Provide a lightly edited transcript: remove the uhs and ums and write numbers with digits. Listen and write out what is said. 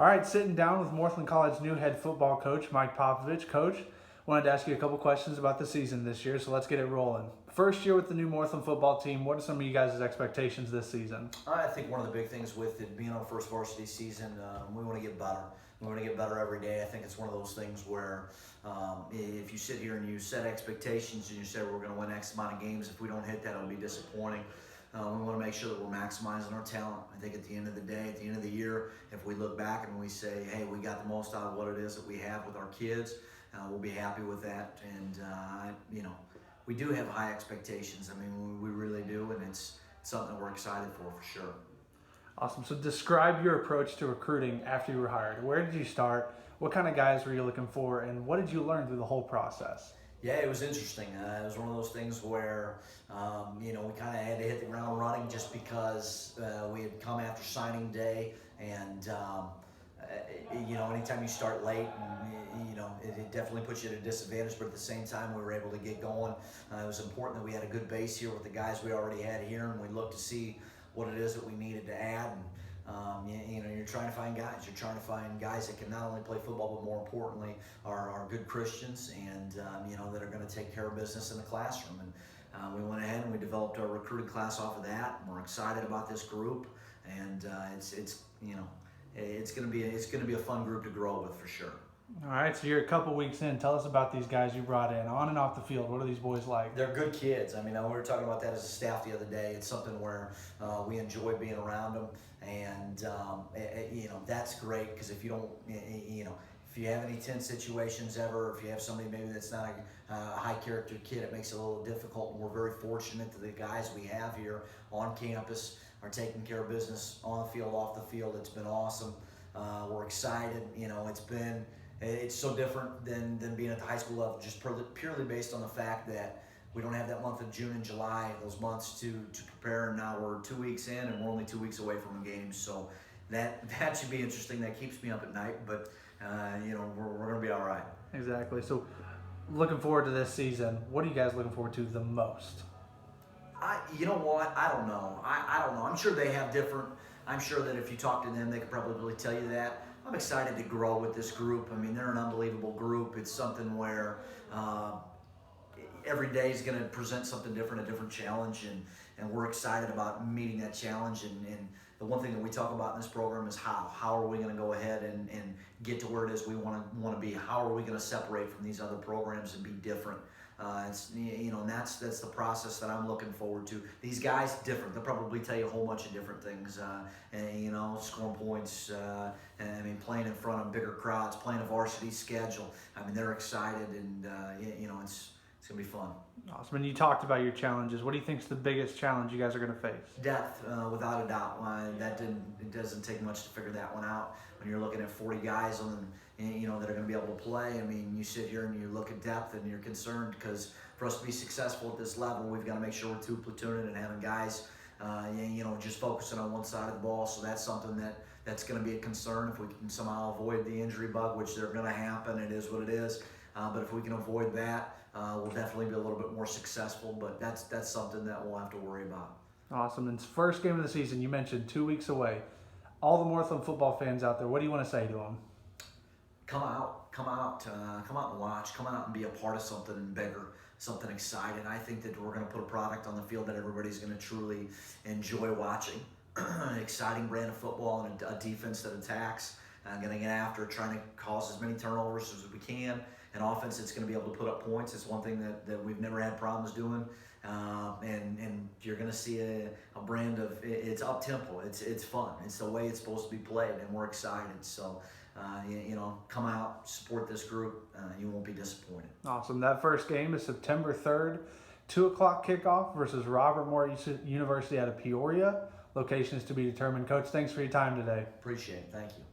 All right, sitting down with Morthland College new head football coach, Mike Popovich. Coach, wanted to ask you a couple questions about the season this year, so let's get it rolling. First year with the new Morthland football team, what are some of you guys' expectations this season? I think one of the big things with it being our first varsity season, we want to get better. We want to get better every day. I think it's one of those things where if you sit here and you set expectations and you say we're going to win X amount of games, if we don't hit that, it'll be disappointing. We want to make sure that we're maximizing our talent. I think at the end of the day, at the end of the year, if we look back and we say, hey, we got the most out of what it is that we have with our kids, we'll be happy with that. And, we do have high expectations. I mean, we really do, and it's something that we're excited for sure. Awesome. So describe your approach to recruiting after you were hired. Where did you start? What kind of guys were you looking for? And what did you learn through the whole process? Yeah, it was interesting. It was one of those things where, we kind of had to hit the ground running just because we had come after signing day. And, anytime you start late, it definitely puts you at a disadvantage. But at the same time, we were able to get going. It was important that we had a good base here with the guys we already had here. And we looked to see what it is that we needed to add. And, you're trying to find guys. You're trying to find guys that can not only play football, but more importantly, are good Christians and, that are going to take care of business in the classroom. And we went ahead and we developed our recruiting class off of that. And we're excited about this group. And it's going to be a fun group to grow with for sure. All right, so you're a couple weeks in. Tell us about these guys you brought in, on and off the field. What are these boys like? They're good kids. I mean, we were talking about that as a staff the other day. It's something where we enjoy being around them, and that's great because if you don't, if you have any tense situations ever, if you have somebody maybe that's not a high character kid, it makes it a little difficult. And we're very fortunate that the guys we have here on campus are taking care of business on the field, off the field. It's been awesome. We're excited. It's so different than being at the high school level, just purely based on the fact that we don't have that month of June and July, those months to prepare. And now we're 2 weeks in, and we're only 2 weeks away from a game. So that should be interesting. That keeps me up at night, but we're going to be all right. Exactly. So looking forward to this season. What are you guys looking forward to the most? You know what? I don't know. I don't know. I'm sure they have different. I'm sure that if you talk to them, they could probably tell you that. I'm excited to grow with this group. I mean, they're an unbelievable group. It's something where every day is going to present something different, a different challenge, and we're excited about meeting that challenge. And the one thing that we talk about in this program is how. How are we going to go ahead and get to where it is we want to be? How are we going to separate from these other programs and be different? And that's the process that I'm looking forward to. These guys different. They'll probably tell you a whole bunch of different things. Scoring points. Playing in front of bigger crowds, playing a varsity schedule. I mean, they're excited, and it's gonna be fun. Awesome. And you talked about your challenges. What do you think is the biggest challenge you guys are going to face? Depth, without a doubt. It doesn't take much to figure that one out. When you're looking at 40 guys that are going to be able to play, I mean, you sit here and you look at depth and you're concerned because for us to be successful at this level, we've got to make sure we're two platooning and having guys, just focusing on one side of the ball. So that's something that's going to be a concern. If we can somehow avoid the injury bug, which they're going to happen, it is what it is. But if we can avoid that, we'll definitely be a little bit more successful. But that's something that we'll have to worry about. Awesome. And it's first game of the season. You mentioned 2 weeks away. All the Morthland football fans out there, what do you want to say to them? Come out and watch. Come out and be a part of something bigger, something exciting. I think that we're going to put a product on the field that everybody's going to truly enjoy watching. An exciting brand of football and a defense that attacks, going to get after, trying to cause as many turnovers as we can. An offense that's going to be able to put up points. It's one thing that we've never had problems doing. And you're going to see a brand of it's up tempo. It's fun. It's the way it's supposed to be played, and we're excited. So, come out, support this group. You won't be disappointed. Awesome. That first game is September 3rd, 2:00 kickoff versus Robert Morris University out of Peoria. Location is to be determined. Coach, thanks for your time today. Appreciate it. Thank you.